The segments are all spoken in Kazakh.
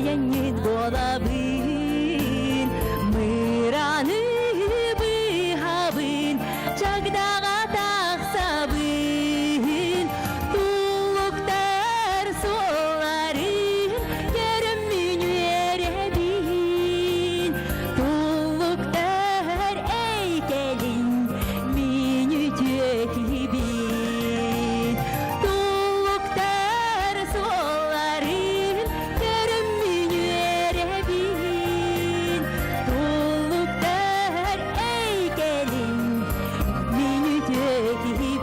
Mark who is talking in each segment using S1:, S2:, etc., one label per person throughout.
S1: Янет болабын, мыраны быхабын, чагдага тақсабын, тулуктар соларын, керіммін веребін, тулуктар әйкелін, мені түйетібін, тулуктар соларын, керіммін веребін, тулуктар әйкелін, мені түйетібін.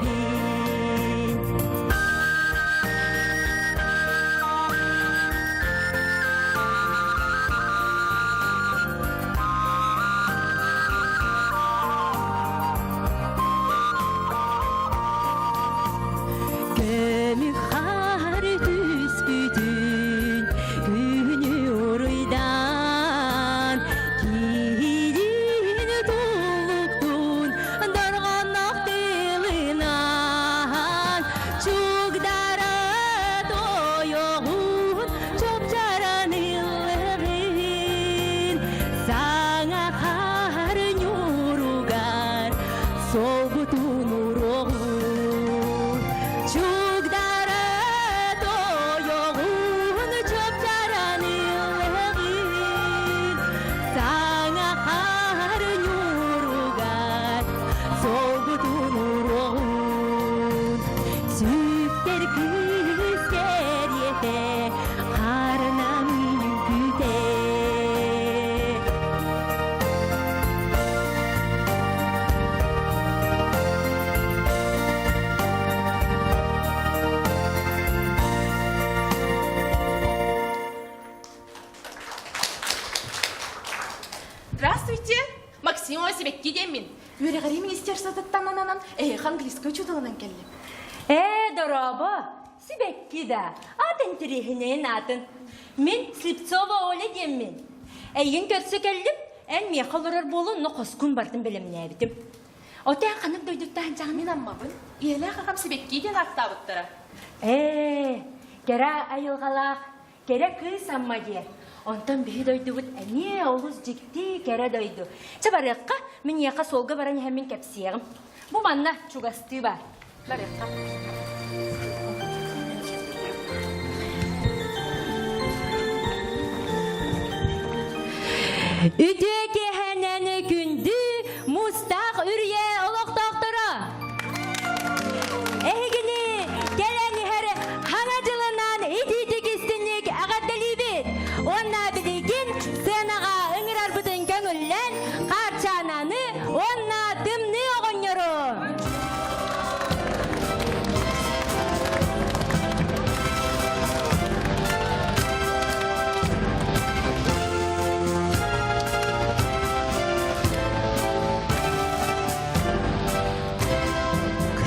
S1: Көмік қар түспүтін күні ұрыйдан кейден тұлықтың дарғанақ тылынан чугдары тойоғын чопчаранылығын саңа қар нүругар солғытын ұрығын Чугдары тойоғын чөпчаранылығын саңа қар нүругар солғытын ұрығын сүптер күзгер ете қарына минін күте
S2: Здравствуйте, Максим Осипекки демин. Юрегari министерствоттан английский учудалынан келди.
S1: Дорого, Сибекки да. Атын тирихинен атын. Мен Слепцова Оля деммен. Эйин көрсө келдим, эн мен қалырар болу, но қоскун бардым білімне бітім. Отен қанып дойдуттан жағын.
S2: Мен аммабын, иеле қағам Сибекки ден аттабыттыра.
S1: Кера айылғалақ, кера кыз амма дер. Онтан бейі дойду бұд, әне олыз жікті кера дойду. Чабарыққа, мен яқа солғы баран әмін кәпсиеғім. Бұл манна чугасты бар.
S2: Барыққа.
S1: Үтеке хәнәні күнді мұстақ үрге олық доқтыры. Әйгіні, кәләні әрі хаңа жылынан етейті кестінік ағаттылы бет. Онна білеген сенаға үңірар бұдың көңіллән қарчананы онна дымны оғыныры.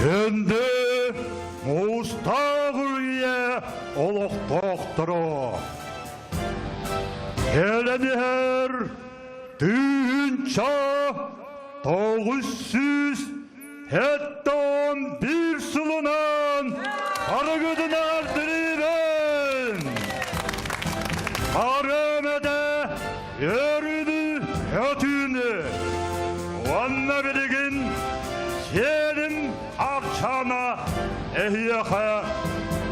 S3: Kendi mustağıya oluk doktoru. Geleni her dünça 911 sılınan Karagödün ardırıben. Haremede yürüdü ötünü. Vanna bilgin senin akşana ehyaka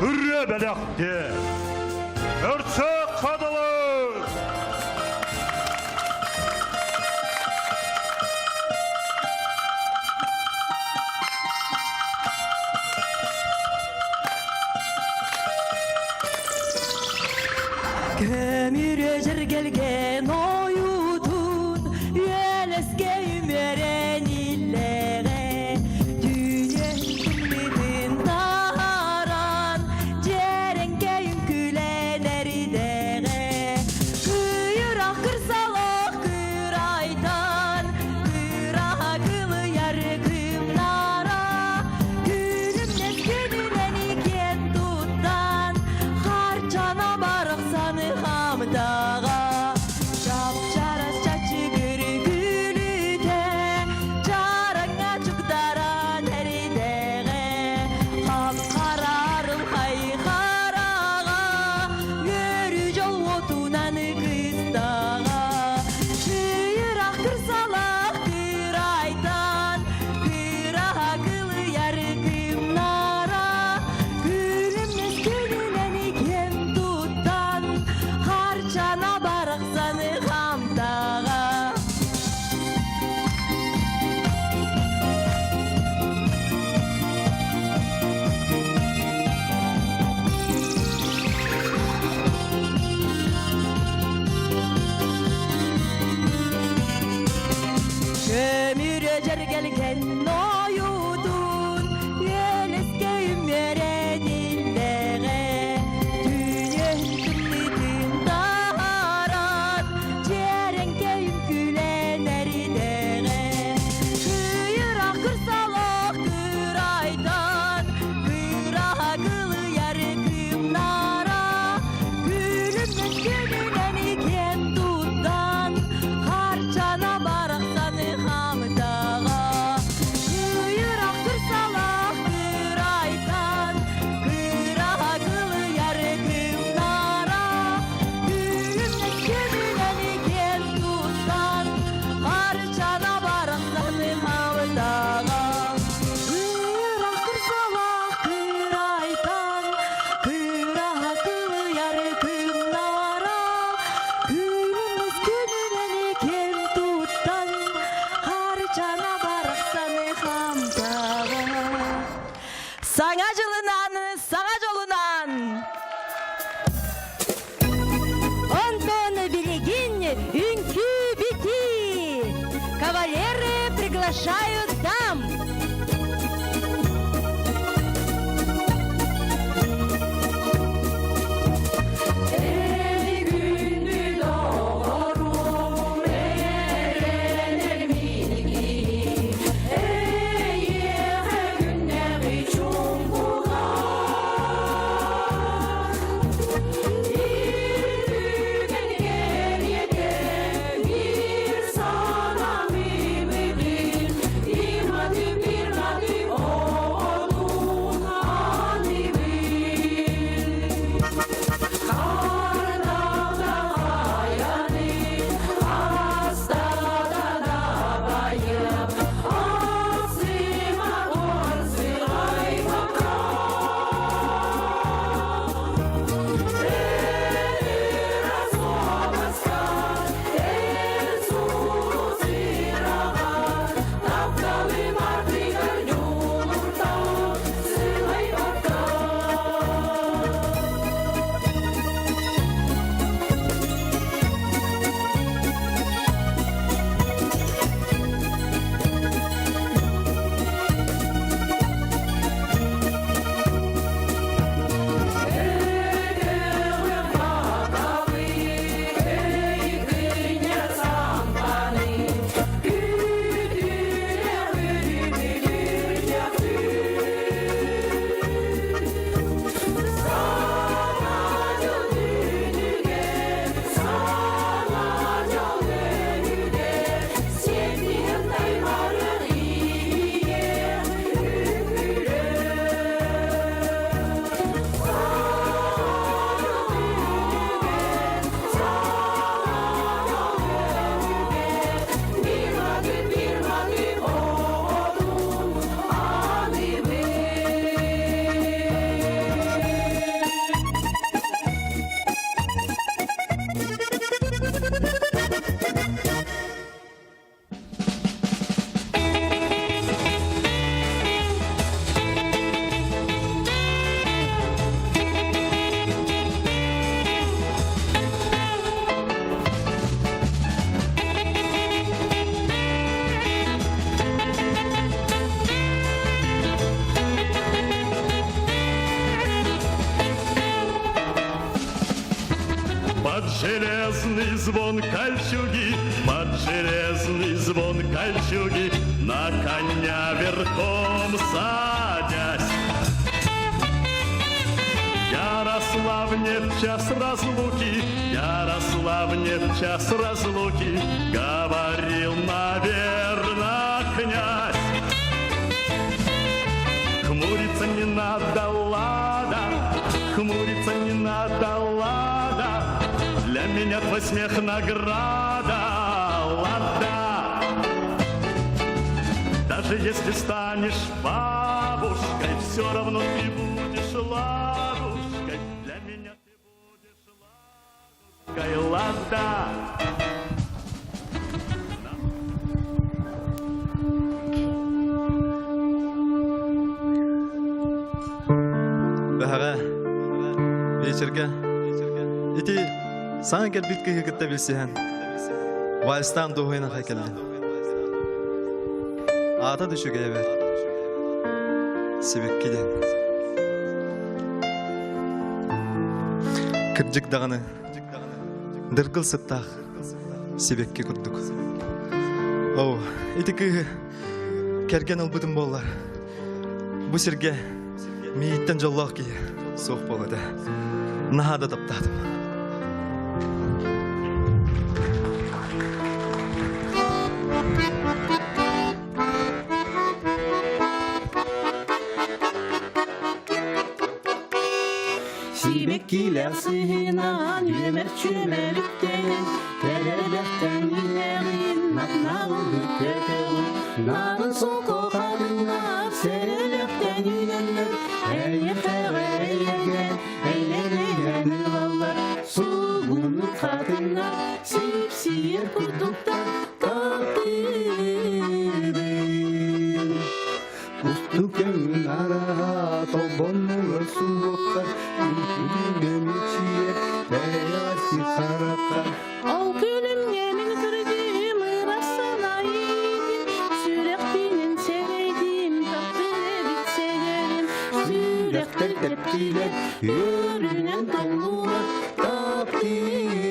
S3: hürre belekti. Örtse kadılı.
S1: Kömür gelgen oyudun, yeleske ümeren illere, dünyasının taharan, cerenke yünkülen eridere, kıyırak kırsalak kıraydan, kırakılı yargımlara, günümnes günülen iken tuttan, harçana barıqsanı hamdağa, şapça приглашаю дам.
S3: Под железный звон кольчуги, под железный звон кольчуги, на коня верхом садясь. Ярославне в час разлуки, Ярославне в час разлуки, говорил, наверно, князь. Хмуриться не надо, лада, хмуриться не надо, лада, для меня твой смех награда, лада. Даже если станешь бабушкой, все равно ты будешь ладушкой, для меня ты будешь ладушкой, лада.
S4: Бәһәрә, вечерге. Ити саңа келбит кыгытта билсеһен. Вальстан дуһуйна хакелдин. Ата düşüge бер. Сибеккиден. Кыржык даганы. Дыргыл сыттах. Сибекке курдук. О, ити кыгы керген албытым боллар. Бу сирге мейттен жоллоқ кие соқ болады. Нахада таптадым.
S5: Sibekkiler sığınan yümer çömelükten, terelekten inerin naknağını kötüğün. Nağın soko kadınlar serelekten inenler, eylegen, eylegen yılanlar. Suğunu kadınlar sipsiyir kurduktan takdidin. Kustu kömün arağa tobonlar suoklar, ülkülüğüm içiye beyazı karakar. Al gülüm yemin kırdım ırasana yiğidim, sürek Тәптер тәптилер, өрінен толулар, таптилер.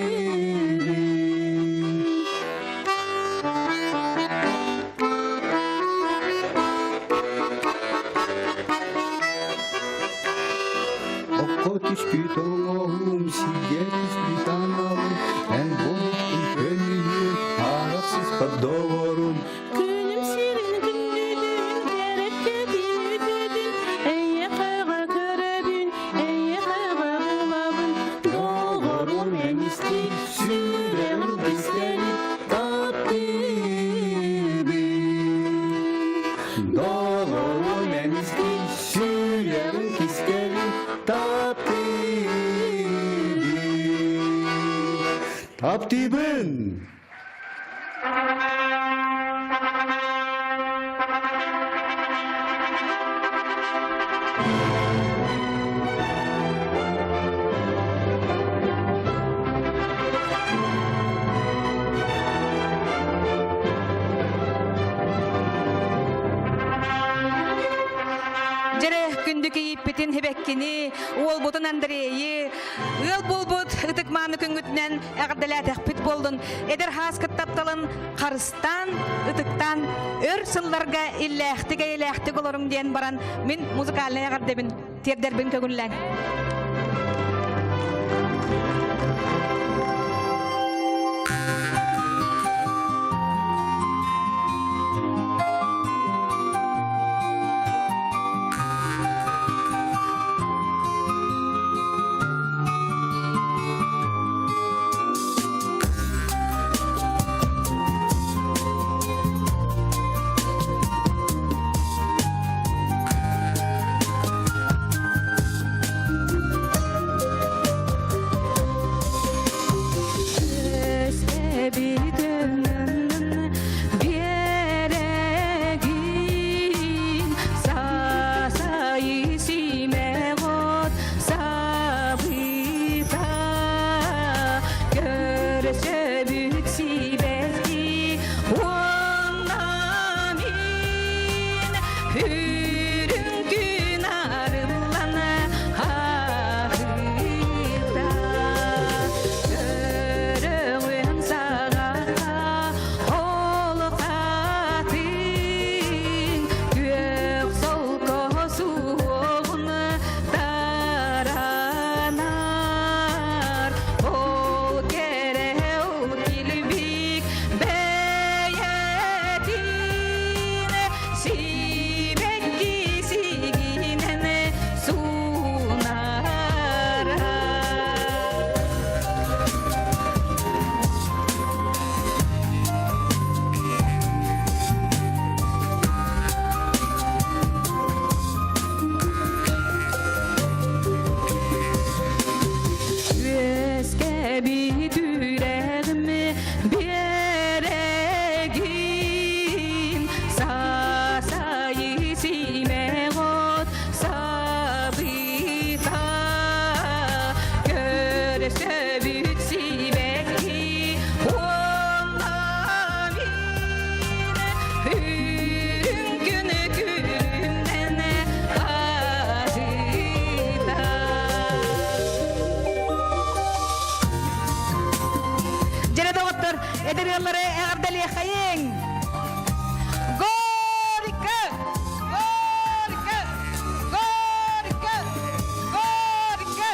S5: Оққа түспейт оңағым, сиге түспейт анағым, ән болуптың көңілі, арақсыз поддоғырым.
S6: Күнім сирін күндедін, керекке дейдедін, әйе қайға көребін, әйе қайға ғылабын.
S5: Доғырым әмісті, сүрәғым кестәлі, таптилер. Доғырым әмісті, сүрәғым кестәлі, Таптибын!
S7: Жере күндүк иппитин хебеккини, уол бутун Андрейи, ыл булбут ытык мааны күнгүтнен әгәрдәләтәхпит болдун. Эдер хаскыт тапталын Карыстан, ытыктан өр сылларга илләхтиге иләхтиг олорун диен баран мин музыкальный әгәрдәбин, тердербин көгүнлән. Ederiyalları Erdeli Haying. Gorika! Gorika! Gorika! Gorika!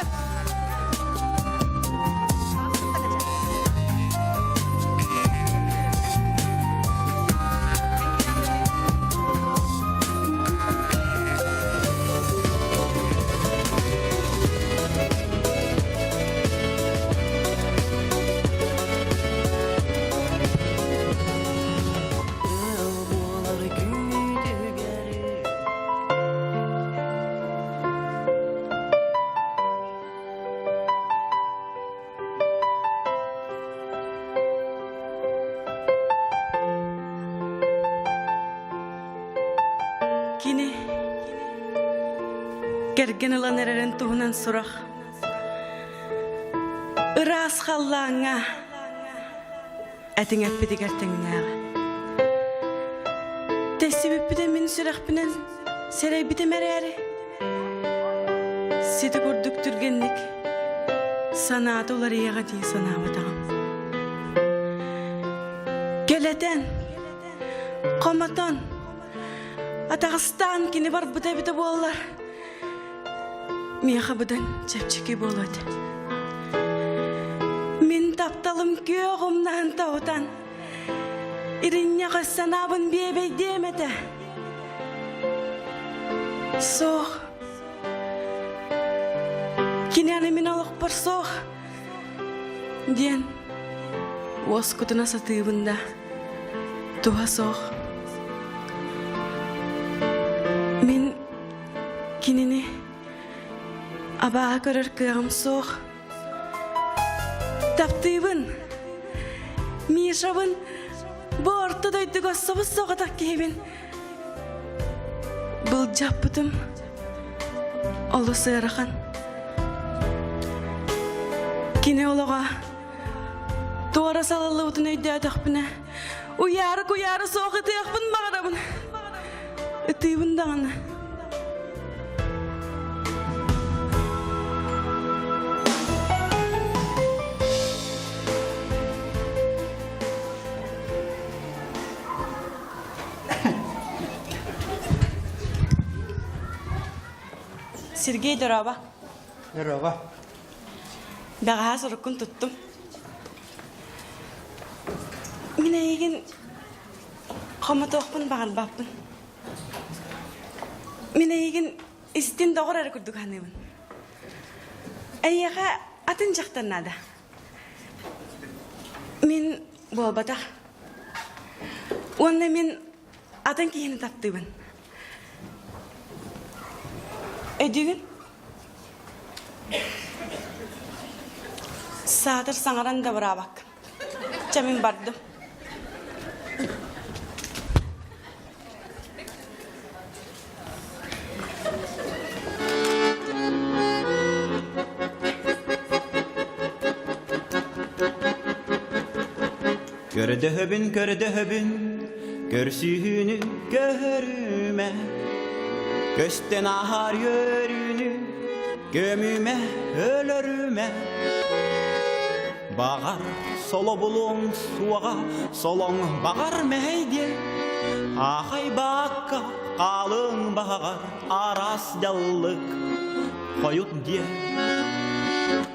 S6: Kini gergen olan ereren tuhunan surah. Iras khallanga ating apidi gertengna. Tesibip de min surah binen serey bide merere. Сети көрдік түргенlik санаты олар еға дей санаматағым. Келетен, қоматон, Атағыстан кені бар бұта-бұта болалар. Меха бұдан чәпчеке болады. Мен тапталым көғімнан тауытан. Иринне қыссанабын бебей демеді. Соқ. Кенені мен алық бар соқ. Ден. Ос күтіна сатыбында. Туға соқ. Мен кенені абаға көрір кығым соқ. Таптыбын. Мишабын. Борты дойды көссібіз соғатақ кейбін. Бұл жаппытым. Олы сырақан. Кене олыға. Туара салалы ұтын өйді әтіқпіне. Уяры соғы тияқпын мағарабын. Үтейбін дағаны. Сергей Дорова.
S5: Дорова.
S6: Бағаға сұрықын тұттым. Мен еген қоматы оқпын баған баппын. Мен еген істен доғыр әрі күрдік аныбын. Әйеға атын жақтан нада. Мен болбатақ. Онда мен атын кейіні таптыбын. Өдігін? Садыр саңаран да бұра бақ. Чамин бардым.
S8: Gördüğün, görsüğünü görüme. Gösten ahar yörünü, gömüme, ölürüme. Bağar solo bulun suağa, solon bağar meydi. Ağay bakka, kalın bağar, aras dallık, koyut diye.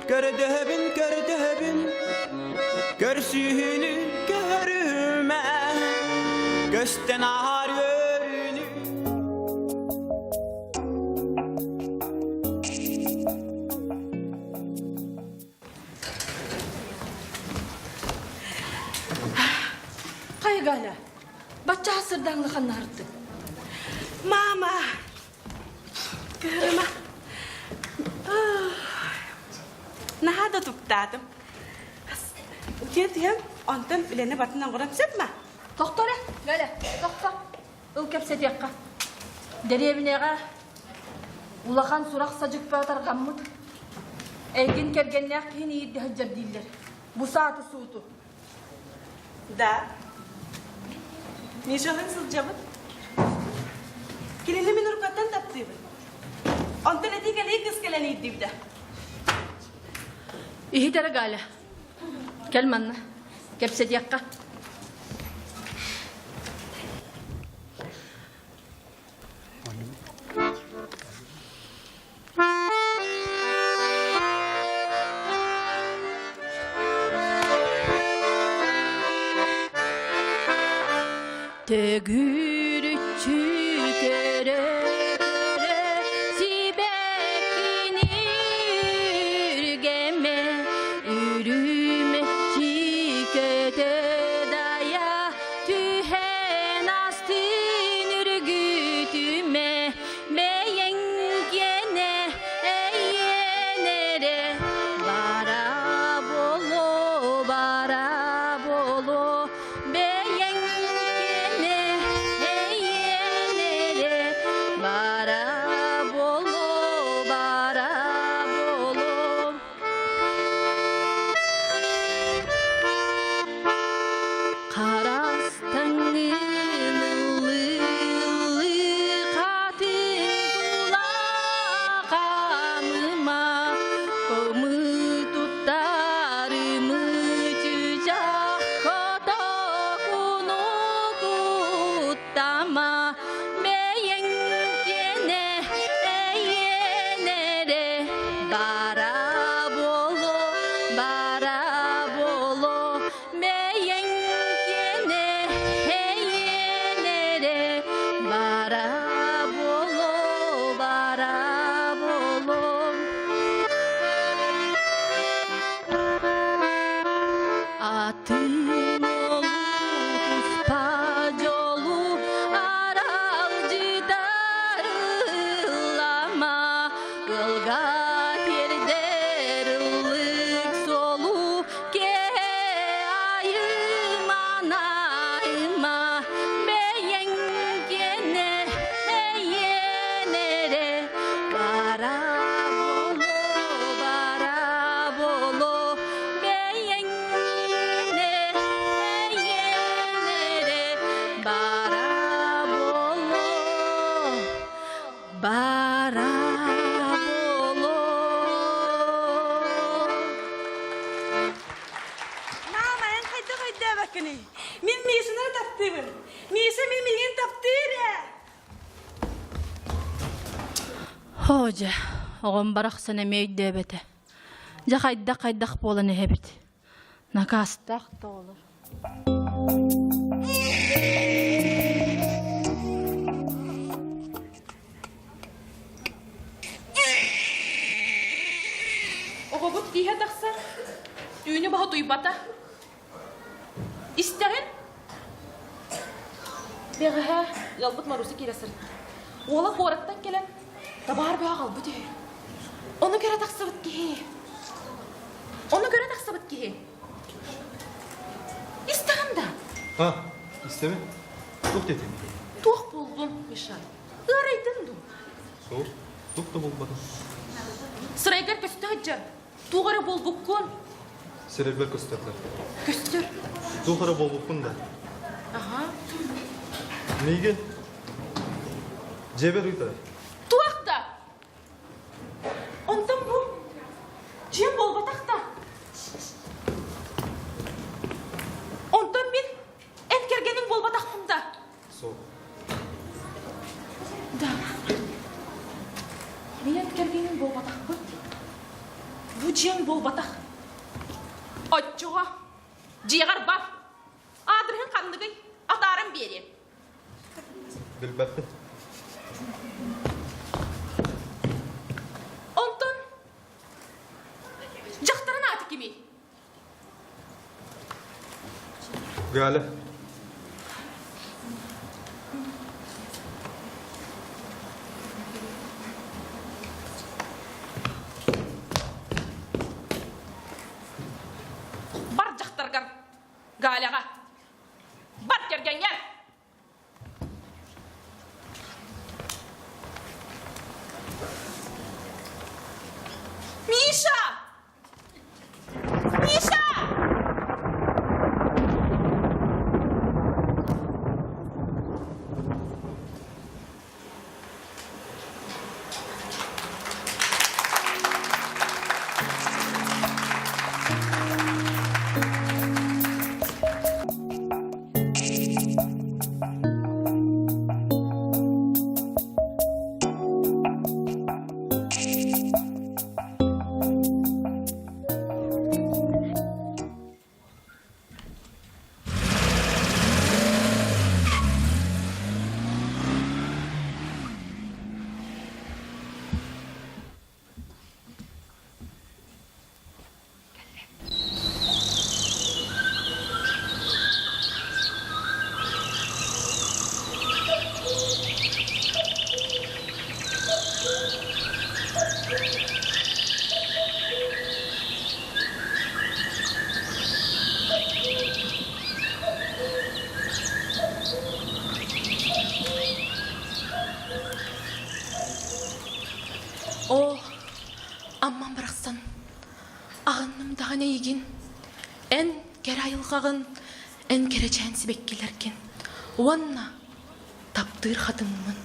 S8: Gördüğün, görsüğünü görüme. Gösten ahar yörünü.
S1: Gala, bacca hasırdan lıkanlardı.
S6: Mama. Kırma. Naha da tuktadım. Diyem, ondan bilene batından kuram setme.
S1: Doktor ya, Gala, doktor. Ülkep sediyakka. Derebineğe ulakan surak sacık bağıtar gammut. Egin kergenler kini yeddi hıccar değiller. Bu saati suutu.
S6: Da. Nişanın sılcamın. Kilini min urkattan taptıyım. Ondan eti geliyi kız geleni yeddi bir de.
S1: İyi dere Gala. Gel manna. Kep sediyakka. Tegürçükere sibekinir geme ürüme çikete daya tühen astin ürgütüme beyen gene eyenere bara bolo beyen gene Hoca, oğum barak sana meyde bete. Ja kaydak bolan ehebit. Nakastak da olur.
S2: Oğa bu diye taksa. Düğünü baha duybata. İsterin. Beğe yalbıt marusu kiresir. Oğla koraktan gelen tabar beğe kalbı değil. Onu göre taksabıt ki. İsterim de.
S4: Ha, isteme. Тук dedim.
S2: Tuğ buldum Mişay. Öğreydin du.
S4: Soğuk. Тук da bulmadım.
S2: Sıraygar köstü haccar. Tuğara bol bukkun.
S4: Серебер көстөрдү.
S2: Köstür.
S4: Тухара болбукпун да.
S2: Aha.
S4: Мейген. Жебер уйта.
S2: Tuğakta. Ondan bu. Cem bol batakta. Ondan ben en kergenin bol bataktımda.
S4: Соғ.
S2: Da. Men en kergenin bol batakpın. Bu Cem bol batak. Açığa. Ciğer var. Adırhın kandıgı. Atarım bereyim.
S4: Билбеппин.
S2: Ondan. Jaktırın atı kimi.
S4: Галя.
S2: Бар жақтырган. Галяға. Бар керген ел. Миша! Миша! Oh, amman bıraksan. Ağınım daha ne yigin. En kere ayılgağın, en kere çensi bekkilerken. Oanna, taptır hadımın.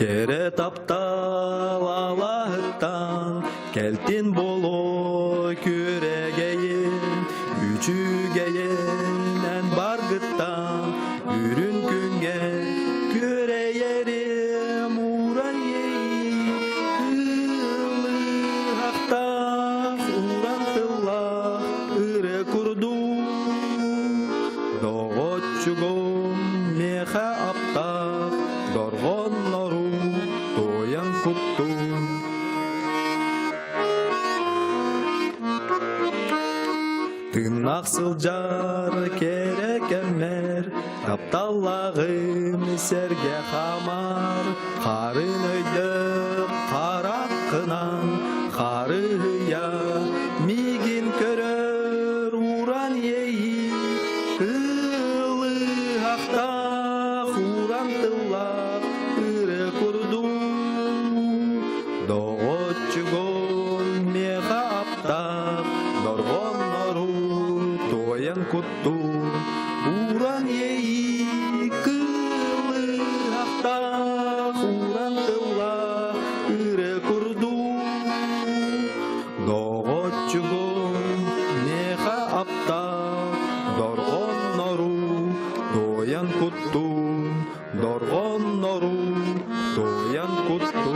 S4: Кере тапталалахыттан келтин боло күрегейин үчүгейинен баргыттан үрүн күнгө күреерим уран ейи кылыхакта уран тылла ыры курду догочугум меха аптак доргоннору тоян кутту тырнак сылжар керек эммер тапталлагым серге хамар карын өйдөп караккынан карыя мигин көрөр уран ейи кылыхакта уран тыллак ыры курду догочугон меха аптак доргоннору тоян кутту уран ейи кылыхакта уран тыллак ыры курду догочугон меха аптак доргоннору тоян кутту доргоннору тоян кутту.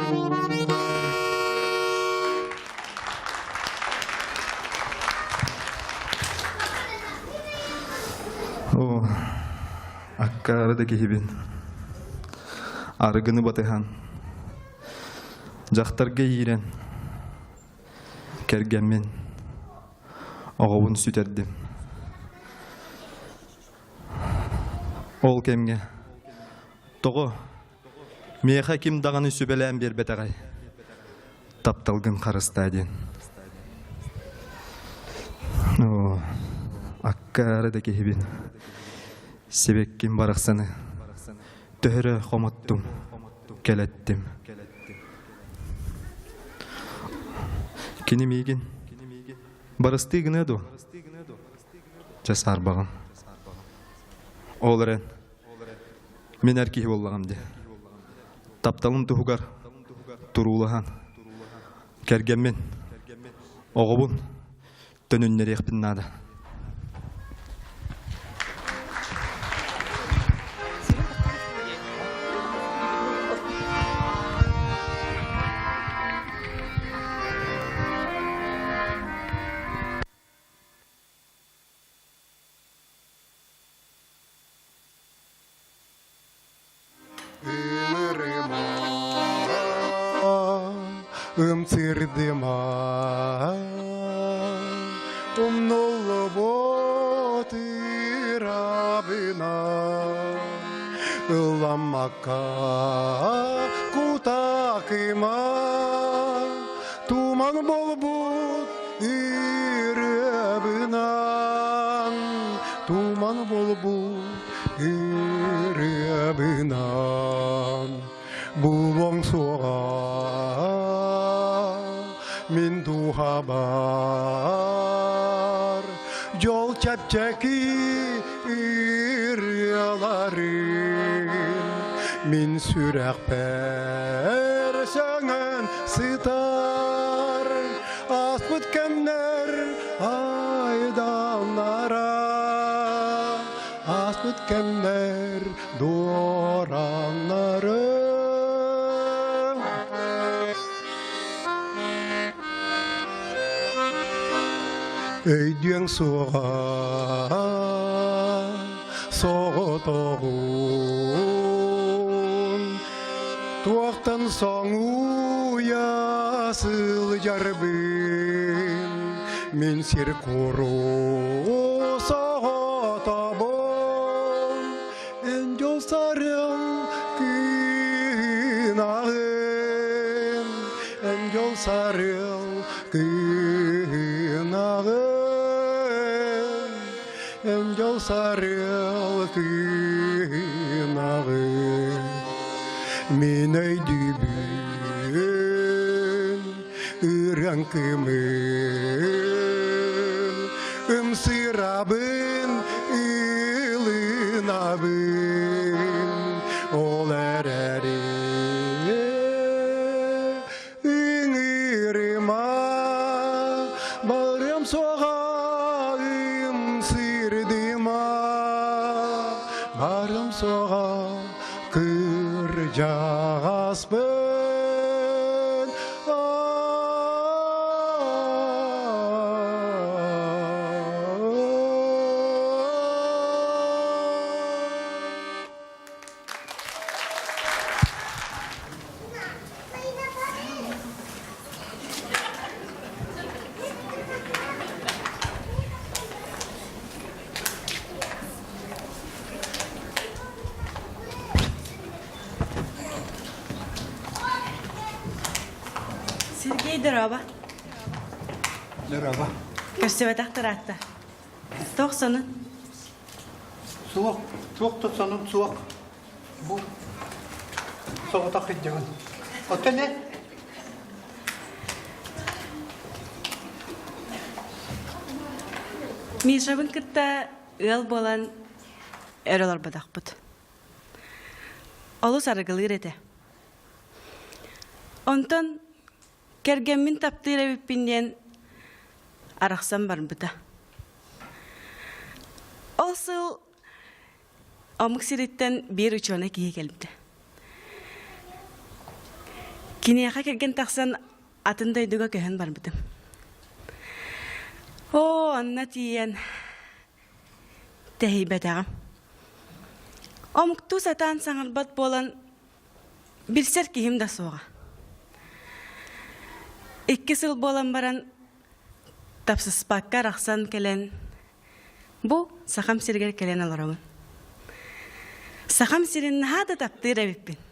S4: О, аккарыда кихибин. Арыгыны батыхан. Жақтарга ирен. Кергенмен. Оғауын сүтердім. Ол кемге. Тоғы. Меха ким дағаны сүбелән бербет ағай. Тапталгын қарыстаден. О, аккарыда кихибин. Себек ким барақсаны. Төхірі қоматтым. Келеттім. Кені мейгін. Барысты гынеду. Жасар бағын. Олырен. Мен әркейі болағамды. Тапталын тұхығар. Тұрулыған. Кәргенмен. Оғыбын. Төніннер еқпін нады.
S5: Цирдыма умнула боты рабына ламака кутакыма туман болбут иребынан туман болбут иребынан булоң суга Min duhabar Yol çepçeki iryaların Min sürek persöngen sitar Asmut kemler aydanlara Asmut kemler doğranlara Öydüğün suğa soğuduğun Tuğaktan son uyasıl yarbin Min sir kuru soğuduğun En yol sarıl günahın En yol sarıl günahın En yol sarıl kınağın Min öydübün ıran kımın Sırabın ılınabın Ol ererin соға кыр жағаспын.
S6: Сергей, здорово.
S5: Здорово.
S6: Көстебетақ тұратты. Тоқсаны.
S5: Суық, суық тұтсаным суық. Бұл соғытақ едігін. Отты не?
S6: Мишабын кітті ыл болан әрілер бадақ бұд. Олы сарығылыр еді. Онтан кергенмін таптыр әбіппінден арақсан бар бұда. Ол сыл омық сиреттен бір үчіона кие келіпті. Кинеяқа керген тақсан атындай дүгі көхін бар бұдым. О, анна тиен тәйбәт ағам. Омықту сатан саңырбат болан бір сәр кейім да соға. 2 сыл болан баран тапсыспаққа рақсан келен. Бұл сақам сергер келен алырауын. Сақам сирен нағады таптыр әбіппен.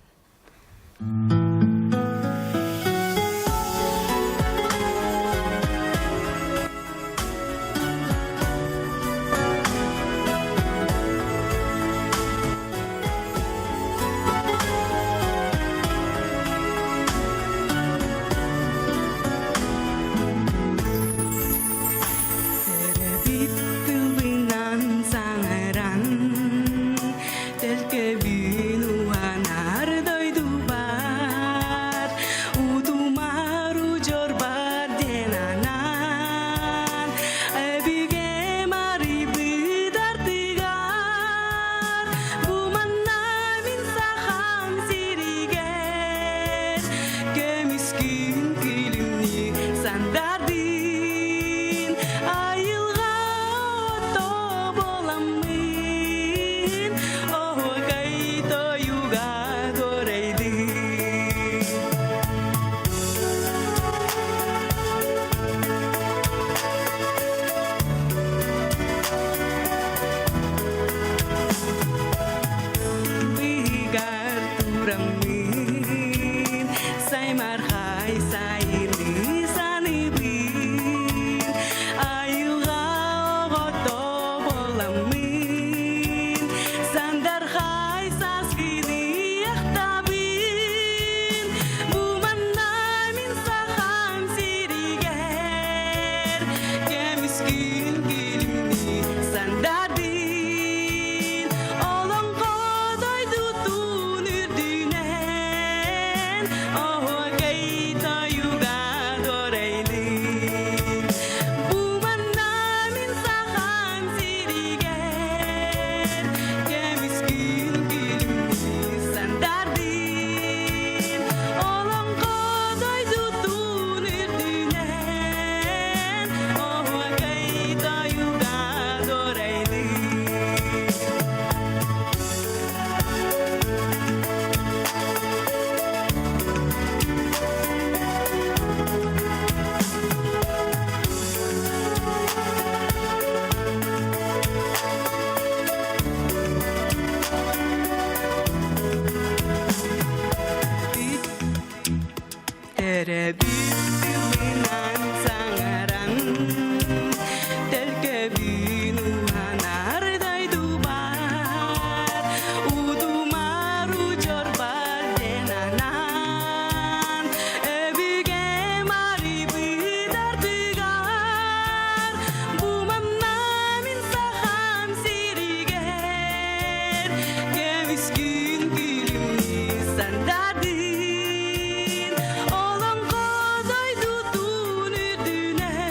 S6: Olong kodoy dutun üdüne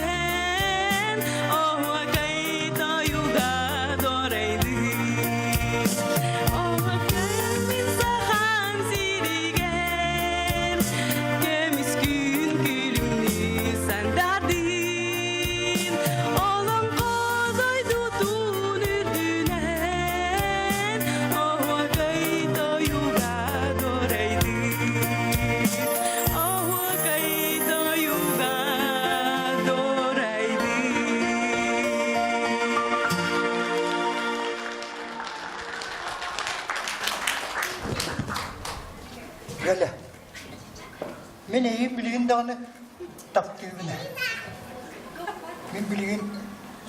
S5: Мен билигин даганы таптыгына. Мен билигин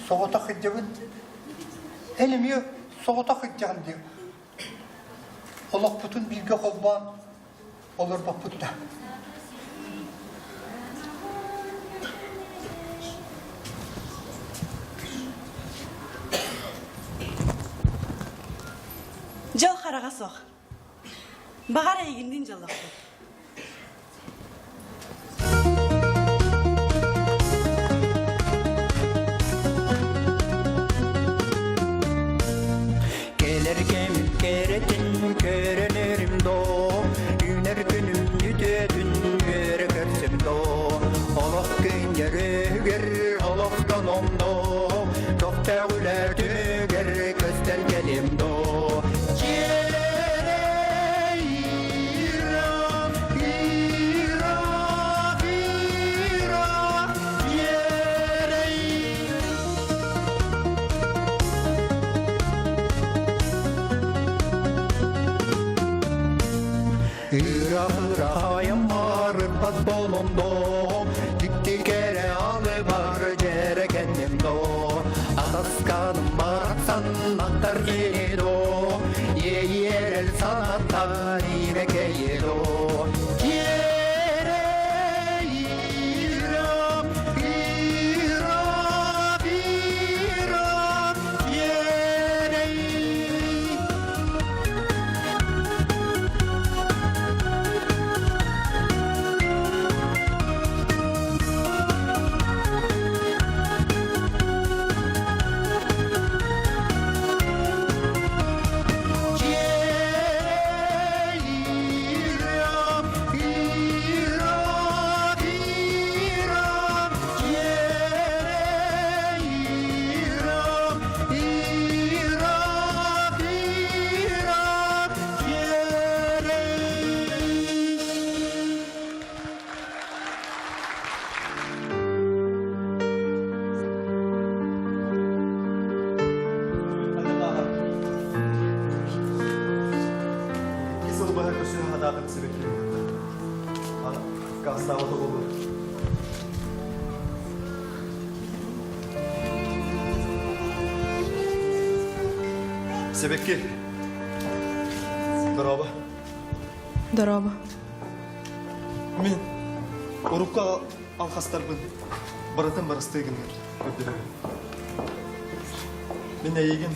S5: соғыта хыджабын. Элеме соғыта хыджаган дип. Олақ бүтін билге қолбан, олар бақ бүтті.
S6: Жол қараға соқ. Бағар егінден жолақты.
S8: Gelirken keretin körünürüm do, Üner günüm nüdedün görürsüm do. Allah günleri Allah'tan omdo, Çok tevler tüger göster gelim do. Hırahayım var pas bolumdo, Dikti kere alı var jere kendim do. Asaskanım baraksan aktar yeni do, Yerel sanattan imek yedo.
S4: Себекке. Здорово.
S7: Здорово.
S4: Мен урукка алхастарбын. Баратын барыстыгын көдөрөм. Мен эгин.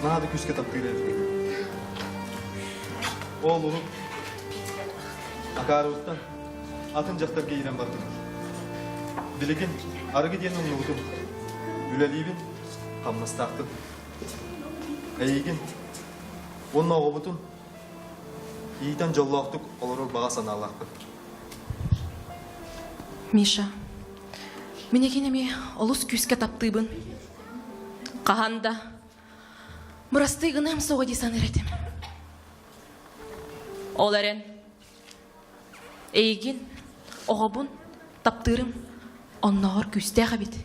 S4: Нады күскө таптырып. Ол урук акарыттан атын жактар кейрен барды. Билигин арыгы денин угутум. Үлелибин Хаммастақтың. Әйген, оның оғыбытын ийтен жоллақтық олар баға саналақпын.
S2: Миша, мен екенеме олыс күске таптыйбын. Қағанда, мұрастыйғын әм соға дейсан еретім. Ол әрен, әйген, оғыбын таптырым, оннағыр күсте қабет.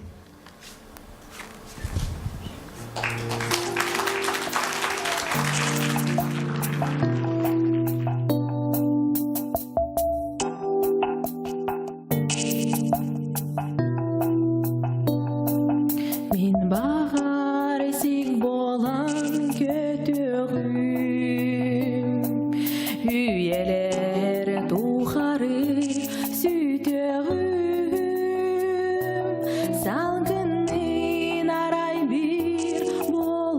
S9: Salgın arayın bir bol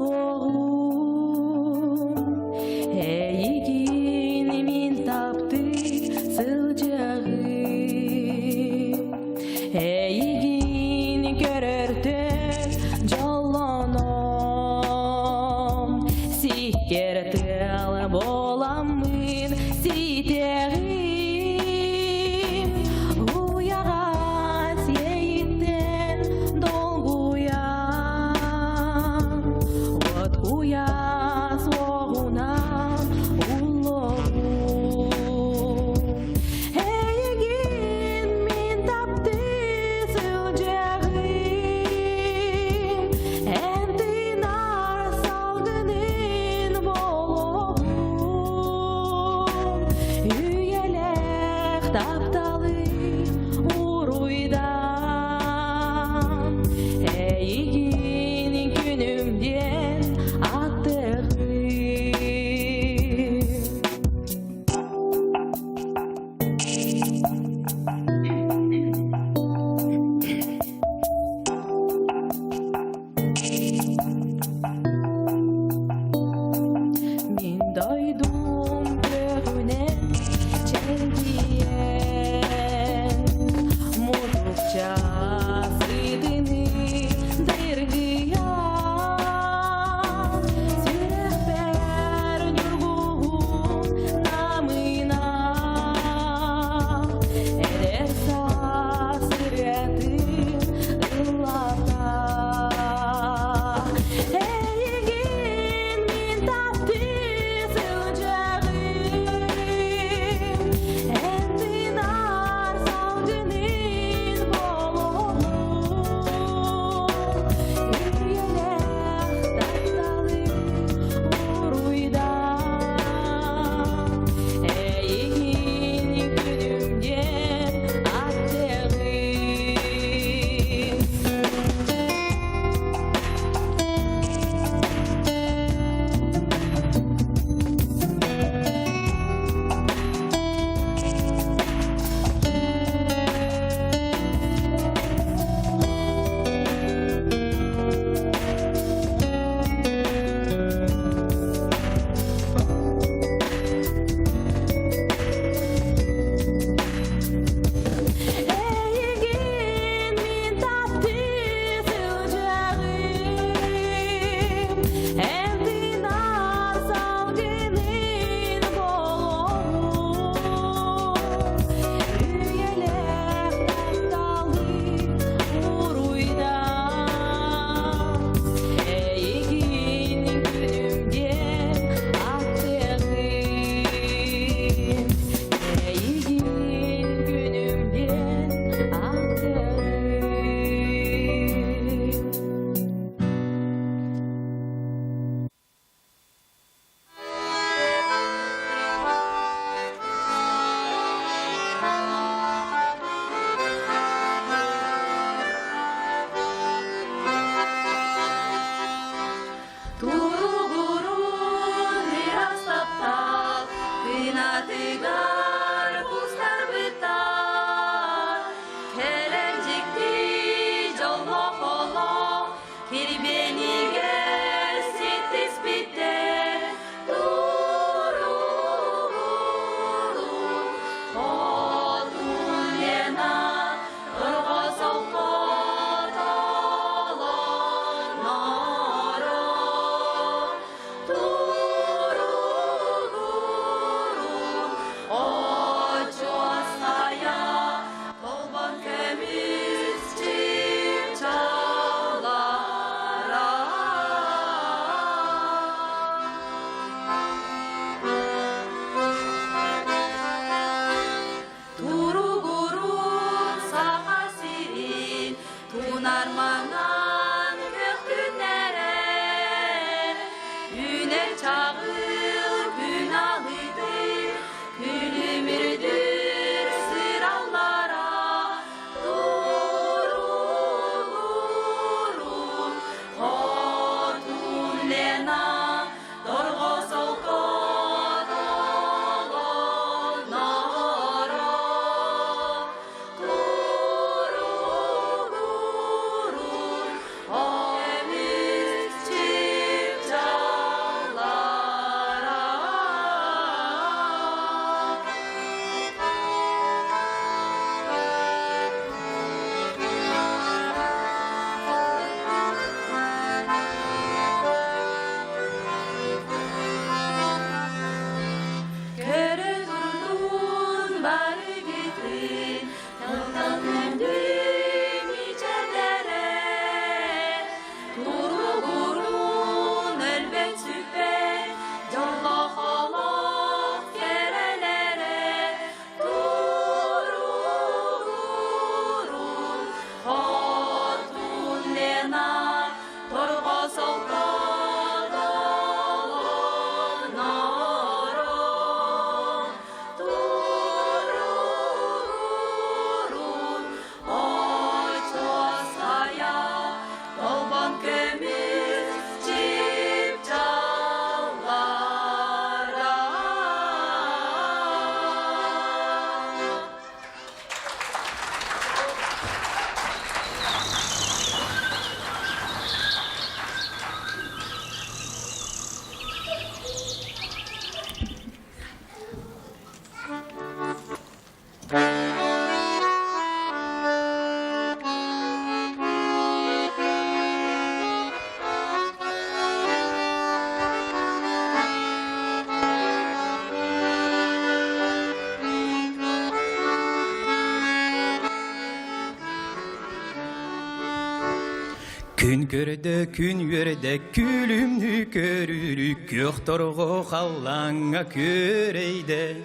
S9: Күн көрді күлімні көрілік көқторғы қаллаңа көрейді.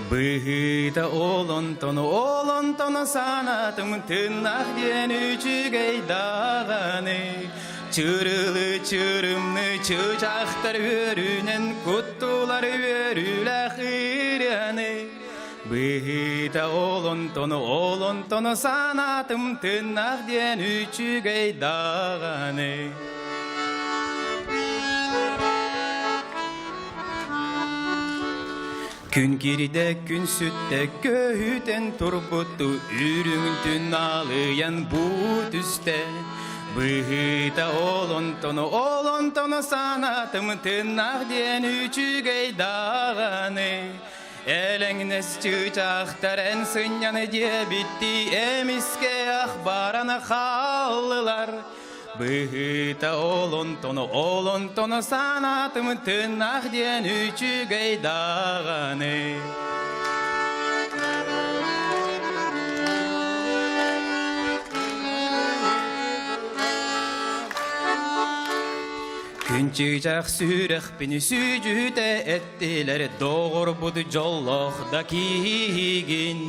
S9: Бұғыда олонтоны санатым тынақ ден үчігей дағаны. Чырылы чырымны чычақтар өрінен құттулар өріл ақыряны. Бұғыда олонтоны санатым тынақ ден үчігей дағаны. Күн кирде күн сүтте көйтен турбуту үрүңтүн алыян бу түсте. Бұғыда олонтоны санатым тынақ ден үчігей дағаны. Әліңнес чычақтар ән сыняны дебітті әміске ақбараны қалылар. Бұғыда олонтоны санатым тынақ ден үчігей дағаны. Күнчіжақ сүріқ пені сүйжүді әттілер доғыр бұды жоллықда киген.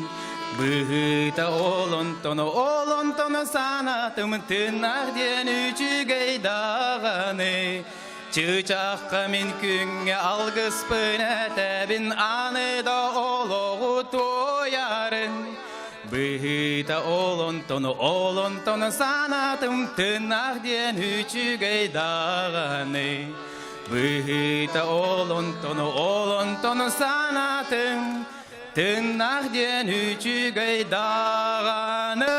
S9: Бұғыда олонтоны санатым тынақ ден үчігей дағаны. Чычаққа мен күнге алғыспын әтәбін аныда олығы тоярын. Бұғыда олонтоны санатым тынақ ден үчігей дағаны. Бұғыда олонтоны санатым тынақ ден үчігей дағаны.